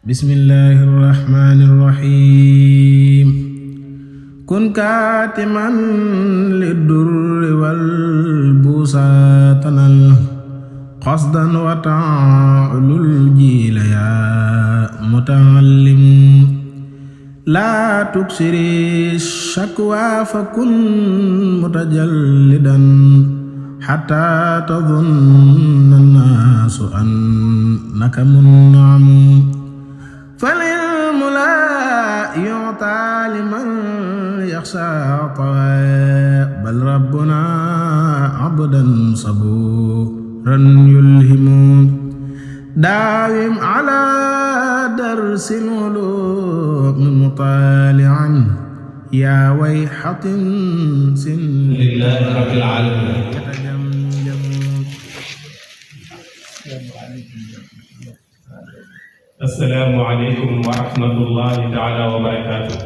bismillahi irrahmani irrahim kun kaatiman lidurri walbusatanal qasdan wa ta'lul jila ya muta'allim la tuksiri shakwa fakun mutajallidan hatta tadhunna an-nasu annaka mun'am فالعلم لا يعطى لمن يخشى طوى بل ربنا عبدا صبورا يلهم داوم على درس العلوم مطالعا يا ويحة سن لله رب العالمين. Assalaamu aleykum wa rahmatullahi taala wa barakaatu.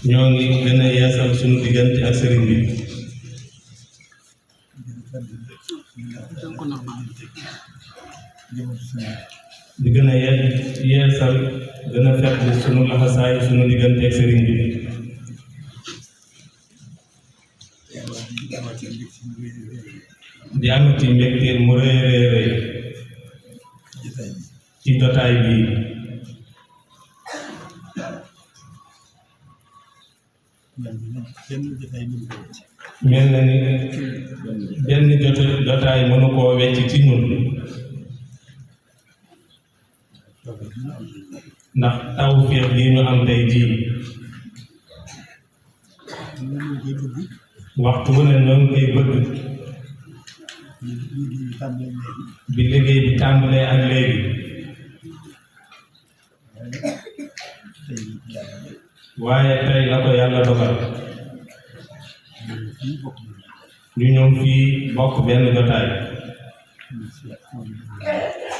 ñoo ngi gën a yeesal sunu diggante ak sëriñ bi. di gën a yeesal gën a fekk sunu laxasaay sunu diggante ak sëriñ bi. di amati mbégte mu rëy rëy ci jotaay bi. mel na ni benn jotaay mënu koo wecc ci ñun. ndax tawfeex gi ñu am tey jii waxtu wu ne ñoo ngi koy bëgg bi liggéey bi tàmbalee ak léegi waaye tey la ko yàlla dogal ñu ñëw fii bokk benn jotaay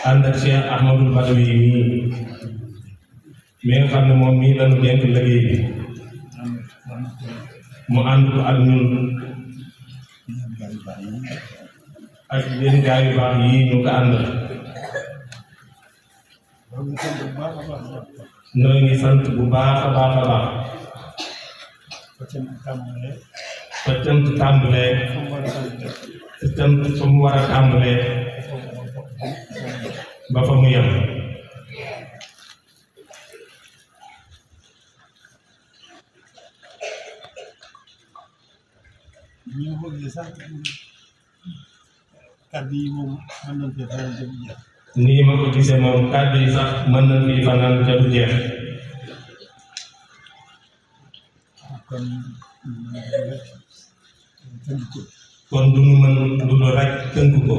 ànd ak Cheikh Ahmadul Badawi mii mi nga xam ne moom mii lañu dénk liggéey bi mu ànd ko ak ñun ak yenn gaa yu baax yii ñu ko àndal. ñoo ngi sant bu baax a baax a baax fa cant tàmbalee fa cant fa mu war a tàmbalee ba fa mu yem. ñu ngi bëgg sax kàddu yi moom mën nañ fee fanaan te du jeex. nii ma ko gisee moom kàddu yi sax mën nañ fii fanaan te du jeex. kon du ñu mën du lu rek tënk ko.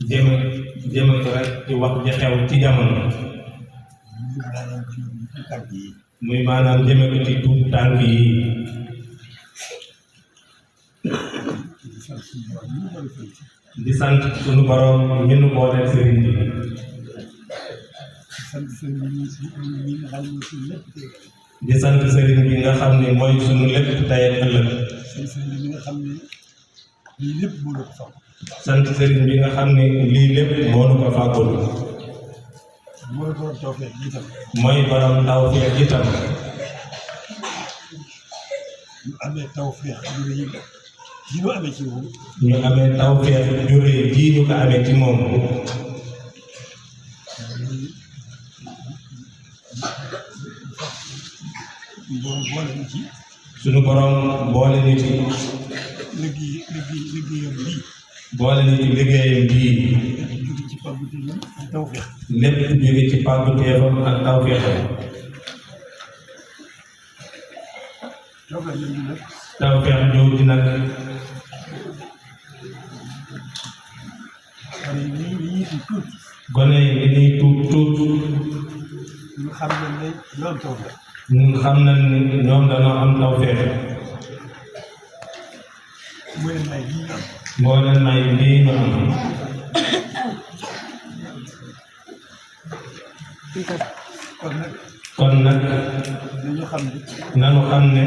jéem ko rek ci wax ji xew ci jamono. muy maanaam jëme ko ci tuut tànk yi. di sant sunu borom ñu nu boole sëriñ bi. di sant sëriñ bi nga xam ne mooy sunu lépp tey ak ëllëg. sant sëriñ bi nga xam ne lii lépp moo nu ko fàggul. mooy borom tawfeex itam. mooy borom tawfeex itam. ñu amee tawfeex ju rëy ji ñu amee ci moom. ñu amee tawfeex ju rëy ji ñu ko amee ci moom. suñu borom boole ñu ci. liggéeyam bii. boole ñu ci liggéeyam bii. lépp jóge ci pàgguteefam ak tawfeexam. tawfeex jooju nag. gone yi li ñuy tuut. ñu xam nañ ne ñoo am tawfeex. ñun xam nañ ni ñoom dañoo am tawfeex. mooy may lii am. moo leen may lii ñu am kon nag nanu xam ne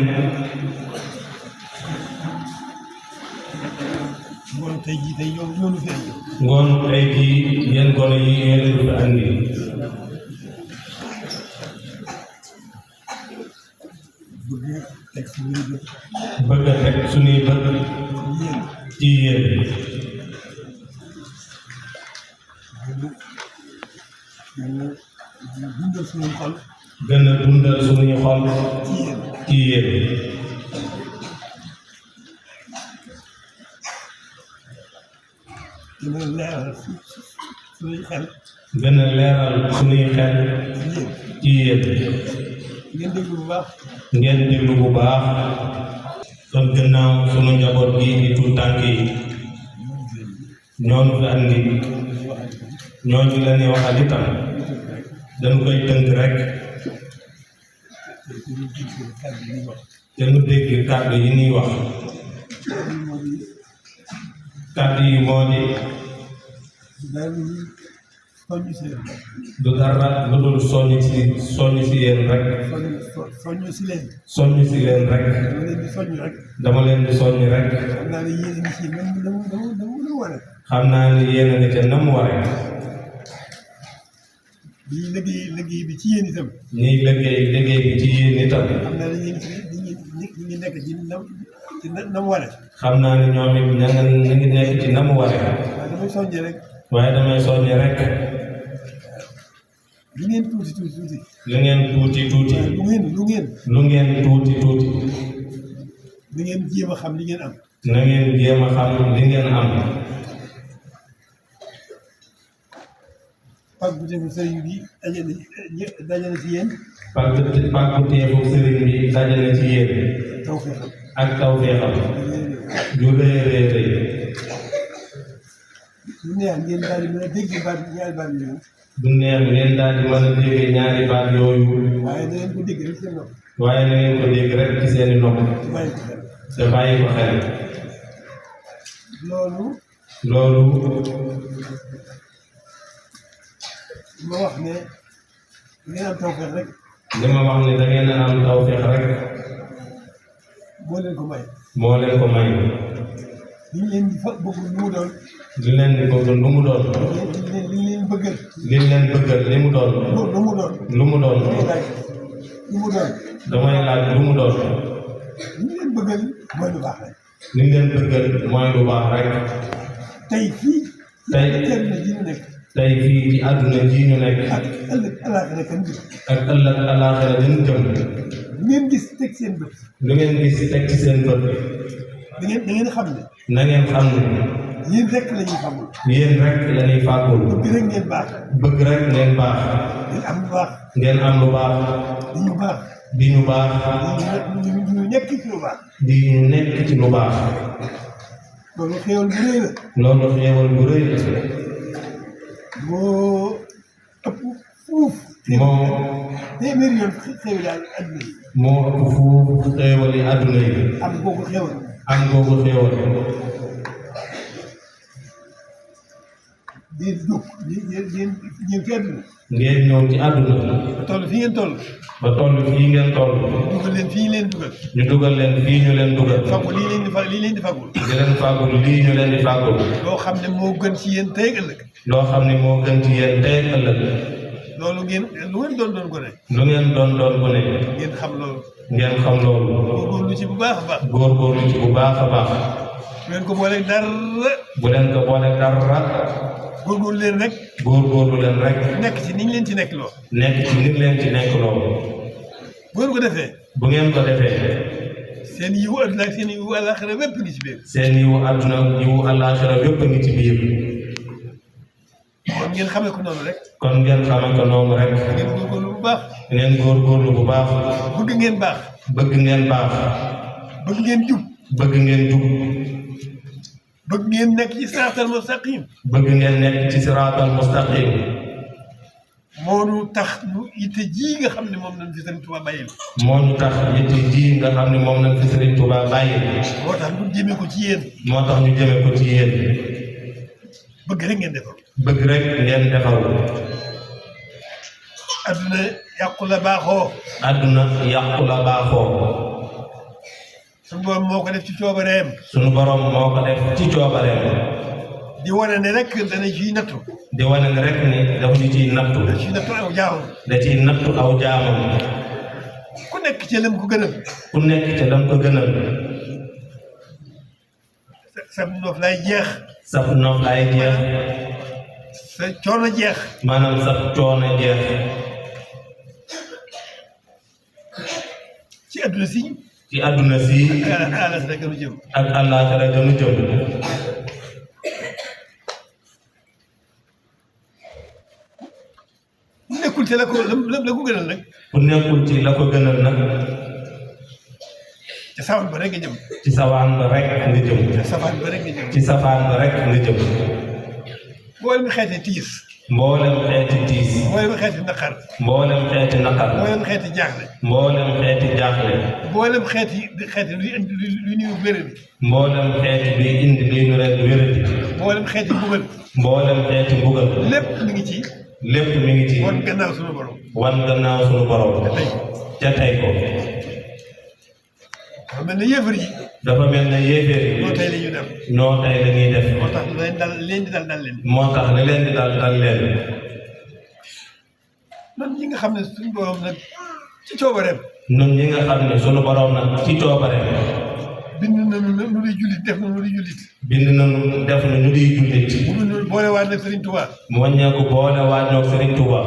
ngoon tey jii tey yoonu fi andi. ngoon tey jii yéen gone yi yéen a fi andi. bëgg teg suñuy bët. bëgg a teg suñuy bët. ci yéen. gën a dundal suñuy xol. gën a dundal suñuy xol. ci yéen. gën a leeral suñuy xel. gën a leeral suñuy xel. ci yéen. ngeen déglu bu baax. ngeen déglu bu baax. kon gannaaw sunu njaboot gi di tuut tànk yi. ñooñu fi andi. ñooñu la ñuy waxal itam. dañu koy tënk rek. te nu dégg kàddu yi ñuy wax. kàddu yi moo di. du dara lu dul soññ si yéen rek. soññ si leen rek. dama leen di soññ rek. xam naa ni yéen a ngi ca nam waree. ñii liggéey bi ci yéen itam. ñii liggéey bi ci yéen itam. xam naa ne ñu ngi nekk ci nam waree. xam naa ne ñoom it ñu ngi nekk ci nam waree. waaye damay soññee rek. waaye damay soññee rek. lu ngeen tuuti. lu ngeen tuuti. lu ngeen tuuti. na ngeen jéem a xam li ngeen am. na ngeen jéem a xam li ngeen am. pàggu teefu sëriñ bi dajale ci yéen. pàggu teefu sëriñ bi dajale ci yéen. tawfeexam. ak tawfeexam. ju rëy. lu neex ngeen daal di mën a dégg ñaari baat yooyu. du neex ngeen daal di mën a dégg ñaari baat yooyu. waaye da ngeen ko dégg rek seen nopp. waaye da ngeen ko dégg rek ci seeni nopp. te bàyyi ko xel. loolu. ma wax ne ngeen am tawfeex rek. dama wax ne da ngeen am tawfeex rek. moo leen ko may. li leen di bëgg lu mu doon. li leen di bëgg lu mu doon. li leen bëggal. li leen bëggal li mu doon. lu mu doon. damay laaj lu mu doon. li leen bëggal mooy lu baax rek. li leen bëggal mooy lu baax rek. tey fii. tey fii ci àdduna ji ñu nekk. ak ëllëg alaaxira kan jëm. ak ëllëg alaaxira dañu jëm. lu ngeen gis teg seen bët. lu ngeen gis teg ci seen bët. da ngeen xam ne. na ngeen xam ne. yéen rek la ñuy fàggul. yéen rek la ñuy fàggul. bëgg rek ngeen baax. bëgg rek ngeen baax. ngeen am lu baax. ngeen am lu baax. di ñu baax. di ñu baax. ñu nekk ci lu baax. di ñu nekk ci lu baax. loolu xéewal bu rëy la. loolu xéewal bu rëy la. moo ëpp fuuf. téeméer yoon xéewal daal adduna yi. moo ëpp fuuf xéewal yi adduna yi. am googu xéewal. ngeen jóg ngeen ci àdduna. ngeen ñëw ci àdduna. ba toll fii ngeen toll. dugal leen fii ñu leen dugal. ñu dugal leen fii ñu leen dugal. fàggu lii leen di fàggul. di leen fàggul lii ñu leen di fàggul. loo xam ne moo gën ci yéen tey ak ëllëg. loo xam ne moo gën ci yéen tey ak ëllëg. loolu ngeen lu ngeen doon gone. lu ngeen doon gone. ngeen xam loolu. góorgóorlu ci bu baax a baax. góorgóorlu ci bu baax a baax. bu leen ko booleeg dara. góorgóorlu leen rek. nekk ci ni ñu leen ci nekk loo. bu ngeen ko defee. seen yiwu àdduna ak seen yiwu àllaaxira wépp ngi ci biir. seen yiwu àdduna yiwu àllaaxira wépp ngi ci biir. kon ngeen xamee ko noonu rek. ngeen góorgóorlu bu baax. bëgg ngeen baax. bëgg ngeen jub. bëgg ngeen nekk ci siraatal mustaqim. moo ñu tax ñu yitte ji nga xam ne moom lañ fi Sëriñ Tuubaa bàyyil. moo ñu tax yitte ji nga xam ne moom lañ fi Sëriñ Tuubaa bàyyil. moo tax ñu jëmee ko ci yéen. moo tax ñu jëmee ko ci yéen. bëgg rek ngeen defal. bëgg rek ngeen defal. adduna yàqu la baaxoo. adduna yàqu la baaxoo. suñu borom moo ko def ci coobareem. suñu borom moo ko def ci coobareem. di wane ne rek dana ciy nattu. di wane ne rek ni dafa ñu ciy nattu. da ciy nattu aw jaamam. da ciy nattu aw jaamam. ku nekk ci lam ko gënal. ku nekk ci lam ko gënal. sa noof lay jeex. sa noof lay jeex. sa coono jeex. maanaam sa coono jeex. ci adduna si. ci adduna si. ak àllaaxira gënu jëm. ak àllaaxira gënu jëm. nekkul ci la ko gënal nag. ku nekkul ci la ko gënal nag. ci sawaan ba rek nga jëm. ci sawaan ba rek nga jëm. ci safaan ba rek nga jëm. ci safaan ba rek nga jëm. mboolem xeeti tiis. mboolem xeeti tiis. mboolem xeeti naqar. mboolem xeeti naqar. mboolem xeeti jaaxle. mboolem xeeti jaaxle. mboolem xeeti luy indi luy nuyu wéradi. mboolem xeeti luy indi luy nu leen wéradi. mboolem xeeti mbugal. mboolem xeeti mbugal. lépp mi ngi ci. lépp mi ngi ci. wan gannaaw suñu borom. wan gannaaw suñu borom. ca tey ko. dafa mel ne yéefar yi. dafa mel ne yéefar yi. ñoo tey la ñuy def. ñoo tey la ñuy def. moo tax leen di dal leen. moo tax li leen di dal leen. ñun ñi nga xam ne suñu borom nag ci coobareem. ñun ñi nga xam ne suñu borom nag ci coobareem. bind nañu nu di jullit def na nu di jullit. bind nañu def na ñu di jullit. mu boole waat nag Serigne Touba. mu wàññeeku boole waat ñoog Serigne Touba.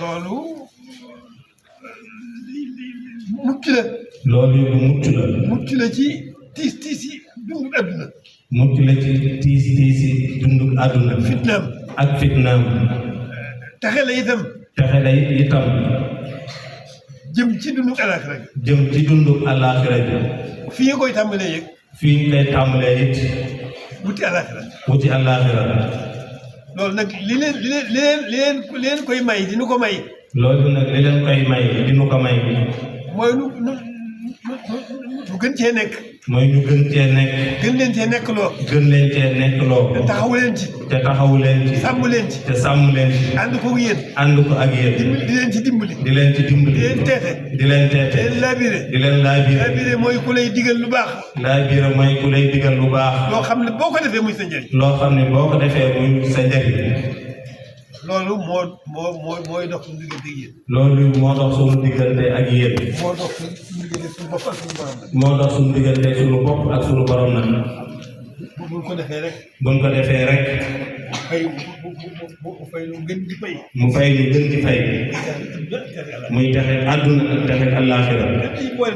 loolu mucc la. loolu lu mucc la. mucc la ci tiis yi dundu àdduna. mucc la ci tiis yi dundu àdduna. fitnaam. ak fitnaam. taxe la itam. taxe la itam. jëm ci dundu àllaaxira. jëm ci dundu àllaaxira bi. fii nga koy tàmbalee yëg. fii ñu koy tàmbalee it. wuti àllaaxira. wuti àllaaxira. loolu nag li leen koy may dinu ko may. loolu nag li leen koy may dinu ko may. mooy nu gën cee nekk. mooy ñu gën cee nekk. gën leen cee nekk loo. gën leen cee nekk loo. te taxawu leen ci. te taxawu leen ci. sàmm leen ci. te sàmm leen ci. ànd ko yéen. ànd ko ak yéen. di leen ci dimbali. di leen ci dimbali. di leen teete. di leen teete. di leen laabire. di leen laabire. laabire mooy ku lay digal lu baax. laabire mooy ku lay digal lu baax. loo xam ne boo ko defee muy sa njëriñ. loo xam ne boo ko defee muy sa njëriñ. loolu mooy dox suñu diggante ak yéen. loolu moo dox suñu diggante ak yéen. moo dox suñu diggante suñu bopp ak suñu borom nag. moo dox suñu diggante suñu bopp ak suñu borom nag. buñ ko defee rek. buñ ko defee rek. mu fay lu gën di fay. mu fay lu gën di fay. muy texe àdduna ak texe àllaaxira.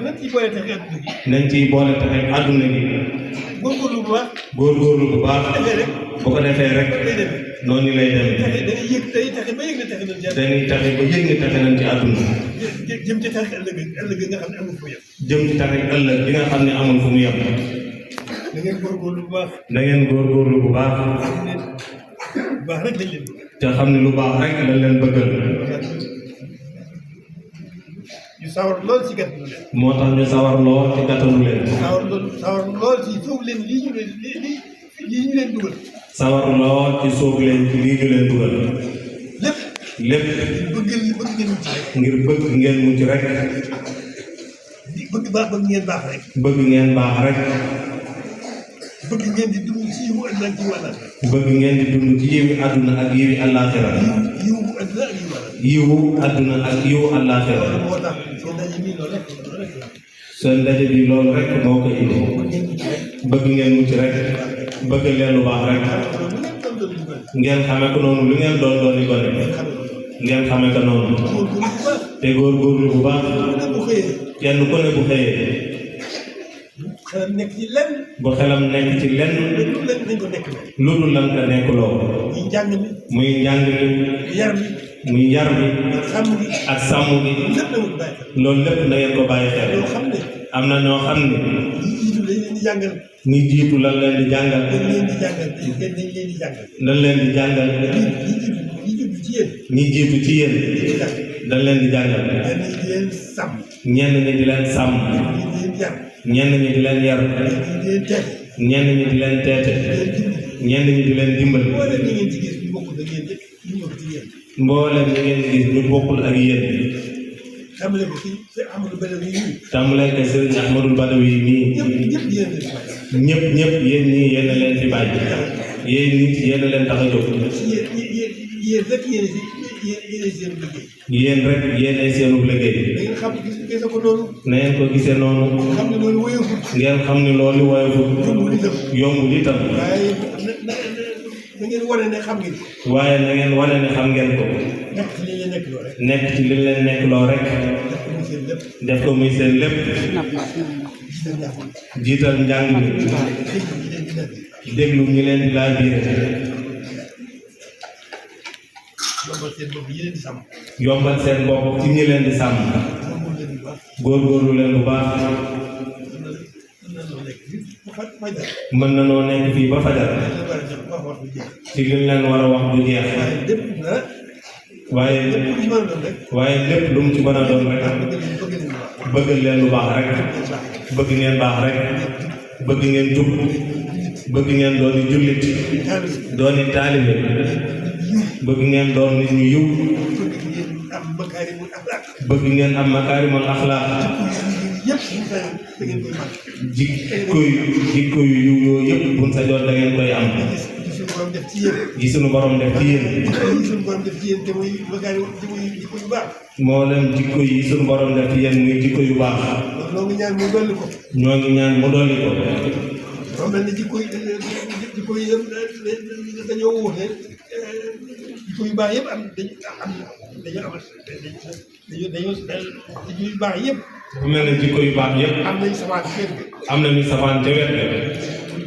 nañ ciy boole texe àdduna gi. nañ ciy boole texe àdduna gi. góorgóorlu bu baax. góorgóorlu bu baax. bu ko defee rek. noonu lay demee. dañuy yëg texe ba yëg ne texe nañ ci. dañuy texe ba yëg ne texe nañ ci àdduna. jëm ci texe ëllëg nga xam ne amul fu mu yem. jëm ci texe ëllëg bi nga xam ne amul fu mu yem. da ngeen góorgóorlu bu baax. da ngeen góorgóorlu bu baax. lu baax rek lañ leen bëgg. te xam ne lu baax rek lañ leen bëggal. ñu sawar lool ci gàttanu leen. moo tax ñu sawar lool ci gàttanu leen. sawar lool ci sóob leen lii ñu leen dugal. sawar lool ci sóob leen ci lii ñu leen dugal. lépp. bëgg ngeen mucc rek. ngir bëgg ngeen mucc rek. bëgg ngeen baax rek. bëgg ngeen baax rek. bëgg ngeen di dund ci yiwu àdduna ak yiwu àllaaxira. bëgg ngeen di dund ci yiwu àdduna ak yiwu àllaaxira. yiwu àdduna ak yiwu àllaaxira. yiwu àdduna ak yiwu àllaaxira. loolu moo tax seen ndaje bi loolu rek la. seen ndaje bi loolu rek moo ko indi. bëgg ngeen mucc rek. bëgg leen lu baax rek. ngeen xamee ko noonu lu ngeen doon di gone. ngeen xamee ko noonu. te góorgóorlu bu baax. kenn ku ne bu xëyee. xelam nekk ci lenn. bu xelam nekk ci lenn. lu dul lan ko nekk loo. muy njàng mi. muy njàng mi. yar mi. muy yar mi. ak sàmm gi. ak sàmm gi. loolu lépp na ngeen ko bàyyi xel. am na ñoo xam ne. ñi jiitu lan leen di jàngal. lan leen di jàngal. ci yéen. ñi jiitu ci yéen dañ leen di jàngal ñenn ñi di leen sàmm. ñenn ñi di leen sàmm ñi di leen yar. ñenn ñi di leen yar ñi di leen teg. ñenn ñi di leen teete ñenn ñi di leen dimbal mboolem ñi ngeen ci gis ñu bokkul ak yéen yëpp ñu ñëw ci yéen. mboolem ñi ngeen gis ñu bokkul ak yéen tàmbale ko ci Amadou Badawi yi. tàmbalee ko Sëriñ Ahmadul Badawi yi nii ñëpp yéen leen bàyyi. ñëpp yéen ñii yéen a leen fi bàyyi yéen nit yéen a leen tax a jóg yéen rek yéen seen liggéey. yéen rek yéen ay seenu liggéey da ngeen xam gis ko noonu. na ngeen ko gisee noonu xam ne loolu woyoful. ngeen xam ne loolu woyoful yombul itam. yombul itam waaye na ngeen wane ne xam ngeen. waaye na ngeen wane ne xam ngeen ko nekk ci li ngeen nekk loo rek. nekk ci li leen nekk loo rek def ko muy seen lépp. def ko muy seen lépp gis nañ ñaar moom. jiital njàng mi dégg nga ñu leen di nekk. déglu ñi leen di laa biire yombal seen bopp yi leen di sàmm. yombal seen bopp ci ñi leen di sàmm yombal leen bu baax. góorgóorlu leen bu baax mën na loo nekk bi bu fajar. mën na noo nekk fii ba fajar dañ la war a jox wax bu jeex. ci li leen war a wax du jeex waaye lépp waaye na lépp lu ci mën a doon rek. waaye lépp lu mu ci mën a doon rek bëgg leen bëgg leen lu bu baax. baax rek bëgg ngeen baax rek bëgg ngeen jub bëgg ngeen dooni jullit dooni taalibe bëgg ngeen doon nit ñu yiw am makaarimul axlaaq. bëgg ngeen am makaarimul axlaaq yëpp suñu sañoon da ngeen koy mën. jikko yu yiw yooyu yëpp buñ sa jot da ngeen koy am suñu borom def ci yéen. gi suñu borom def ci yéen suñu borom def ci yéen te muy makaarimul te muy jikko yu baax. moo leen jikko yi suñu borom def ci yéen muy jikko yu baax loolu ngi ñaan mu dolli ko. ñoo ngi ñaan mu dolli ko moom mel ni jikko yi dañoo wuute. jikko yu baax yëpp dañoo jikko yu baax yëpp. bu mel ne jikko yu baax yëpp am nañu safaan ci wet bi. am na ñu safaan ca wet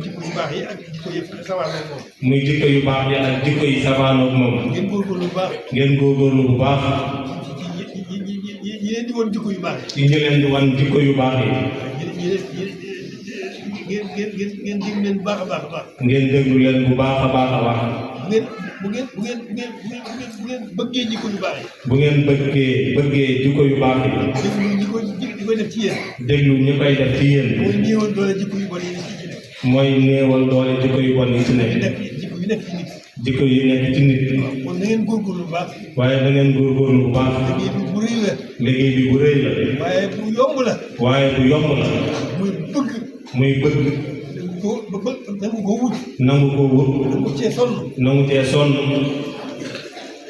jikko yu baax yi ak jikko yëpp safaan la moom. muy jikko yu baax yi ak jikko yi safaanoog moom ngeen góorgóorlu bu baax. ngeen góorgóorlu bu baax ñi leen di woon jikko yu baax ci ñu leen di wan jikko yu baax yi ngeen déglu leen bu baax a baax a baax. ngeen déglu leen bu baax a baax a baax bu ngeen bëggee jikko yu baax yi. bu ngeen bëggee jikko yu baax yi déglu ñi ko def ci yéen. déglu ñi koy def ci yéen mooy néewal doole jikko yu bon yi ci nekk. mooy néewal doole jikko yu bon yi ci nekk jikko yu nekk ci nit. jikko yi nekk ci nit kon na ngeen góorgóorlu bu baax. waaye da ngeen góorgóorlu bu baax liggéey bi bu rëy la. liggéey bi bu rëy la waaye bu yomb la. waaye bu yomb la muy bëgg. muy bëgg nangu ko wut. nangu ko wut nangu cee sonn. nangu cee sonn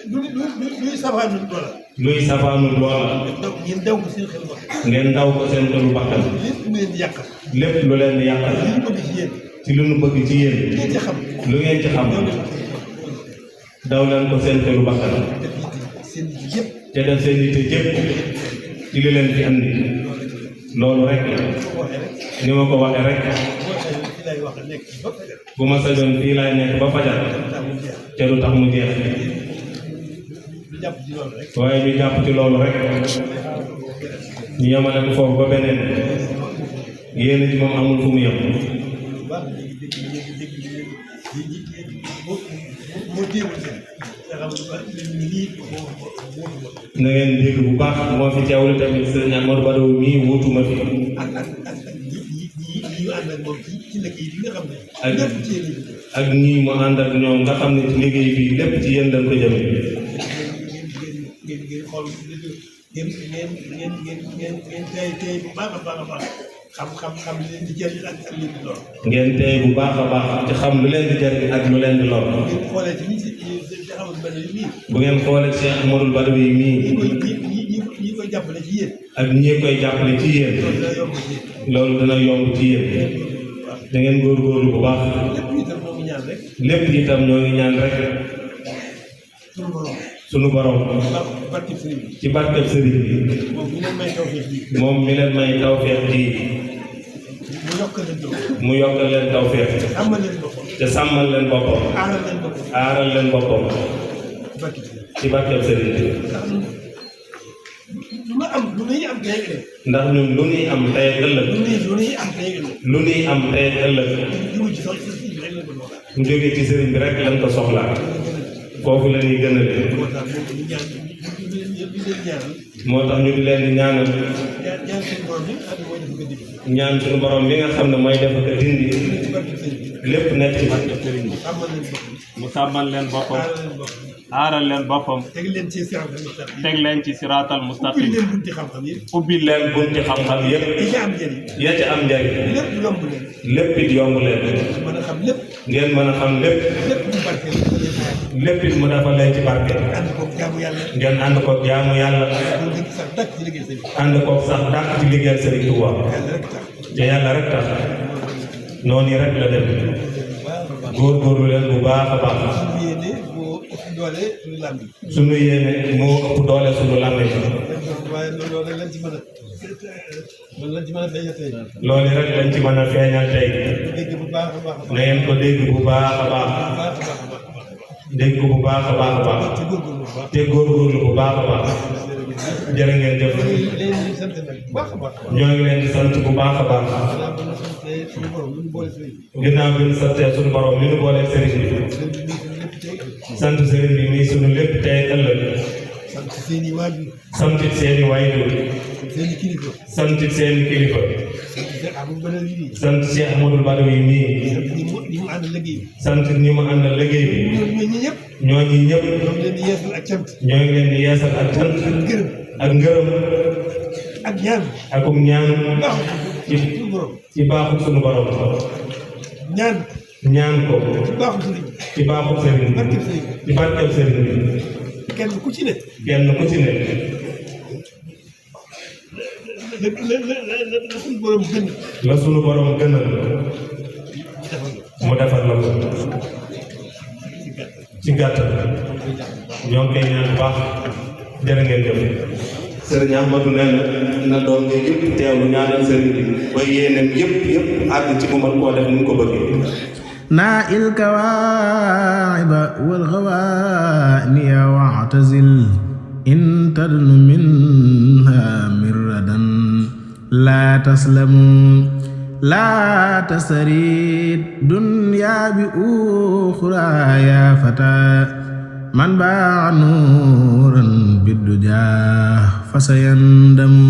luy safaanu loola. luy safaanu loola ngeen daw ko seen xel wax. ngeen daw ko seen xelu bakkan lépp lu leen di yàqal. lépp lu leen di yàqal li ñu bëgg ci yéen. ci lu nu bëgg ci yéen ngeen ci xam. lu ngeen ci xam daw leen ko seen xelu bakkan def seen yëpp. te def seen yitte jëpp ci li leen fi andi loolu rek la ni ma ko waxee rek bu ma sañoon fii laay nekk ba fajar te du tax mu jeex waaye ñu jàpp ci loolu rek ñu yemale ko foofu ba beneen yéen ji moom amul fu mu yem na ngeen dégg bu baax moo fi teewlu tamit sëñ Amadou Badawi mii wuutuma fi ak ñii mu ànd ak ñoom nga xam ne ci liggéey bi lépp ci yéen dañ ko jëme ngeen tey bu baax a baax a baax xam li leen di jëriñ ak li leen di lor. ngeen tey bu baax a baax ci xam lu leen di jëriñ ak lu leen di lor. ngeen xoolee ci ñi Amadou Badawi mii. bu ngeen xoolee Cheikh Amadou Badawi mii. ñi koy jàppale ci yéen. ak ñi koy jàppale ci yéen. loolu dina yomb ci yéen. da ngeen góorgóorlu bu baax. lépp itam ñoo ngi ñaan rek. sunu borom. ci barkeb sëriñ bi. moom mi leen may tawfeex ji. mu yokkal leen tawfeex. te sàmmal leen boppam. aaral leen boppam. ci barkeb sëriñ bi. ndax ñun lu ñuy am tey ak ëllëg. lu ñuy am tey ak ëllëg. mu jógee ci sëriñ bi rek lañ ko soxlaa. foofu la ñuy gënale moo tax ñu di leen di ñaanal ñaan suñu borom bi nga xam ne mooy def ko dindi lépp nekk ci barke sëriñ bi mu sàmmal leen boppam aaral leen boppam teg leen ci siraatal mustaqim ubbi leen bunti xam-xam yëpp ya ci am njëriñ lépp it yomb leen ngeen mën a xam lépp lépp it mu dafa leen ci barke ngeen ànd ko jaamu yàlla ànd ko sax dàq ci liggéeyal Sëriñ Tuubaa te yàlla rek tax noonu rek la dem góorgóorlu leen bu baax a baax sunu yéene moo ëpp doole sunu làmmiñ loolu rek lañ ci mën a feeñal tey na ngeen ko dégg bu baax a baax dégg ko bu baax a baax a baax te góorgóorlu bu baax a baax jërë ngeen jëf ñoo ngi leen di sant bu baax a baax ginnaaw bi ñu santee suñu borom mi nu boolee sëriñ bi sant sëriñ bi muy sunu lépp tey ëllëg sant seeni waajur sant seeni kilifa sant Cheikh Ahmadou Badawi mii sant ñi mu àndal liggéey bi ñooñu ñëpp ñoo ngi leen di yeesal ak cant ak ngërëm akum ñaan ci baaxu sunu borom ñaan ko ci baaxu sëriñ bi ci barkeb sëriñ bi kenn ku ci ne la sunu borom gënal mu defar la ko ci gàttal ñoo ngi koy ñaan bu baax jërë ngeen jëf sëriñ Ahmadou nee na doom ne yëpp teewlu ñaanal sëriñ bi ba yéeneen yëpp àgg ci mu mën koo def ni mu ko bëggee naa il kawaa'iba wal ghawaaniya wa'tazil in tadnu minha mirradan laa taslamu laa tastarid dunya bi uxraa yaa fataa man baa'a nuuran bidduja fasayandamu